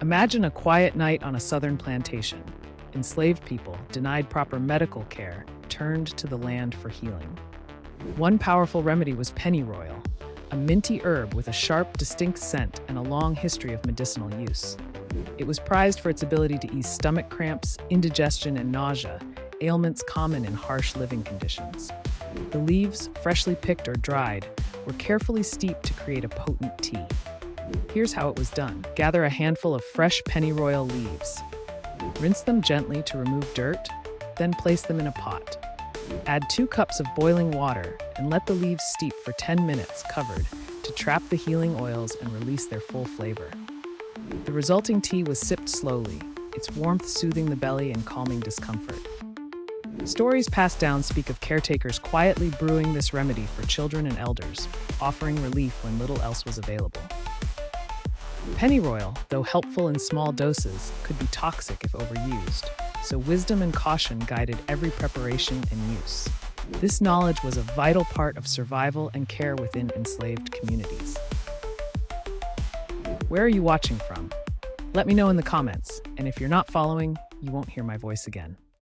Imagine a quiet night on a southern plantation. Enslaved people, denied proper medical care, turned to the land for healing. One powerful remedy was pennyroyal, a minty herb with a sharp, distinct scent and a long history of medicinal use. It was prized for its ability to ease stomach cramps, indigestion, and nausea, ailments common in harsh living conditions. The leaves, freshly picked or dried, were carefully steeped to create a potent tea. Here's how it was done. Gather a handful of fresh pennyroyal leaves. Rinse them gently to remove dirt, then place them in a pot. Add 2 cups of boiling water and let the leaves steep for 10 minutes covered to trap the healing oils and release their full flavor. The resulting tea was sipped slowly, its warmth soothing the belly and calming discomfort. Stories passed down speak of caretakers quietly brewing this remedy for children and elders, offering relief when little else was available. Pennyroyal, though helpful in small doses, could be toxic if overused, so wisdom and caution guided every preparation and use. This knowledge was a vital part of survival and care within enslaved communities. Where are you watching from? Let me know in the comments, and if you're not following, you won't hear my voice again.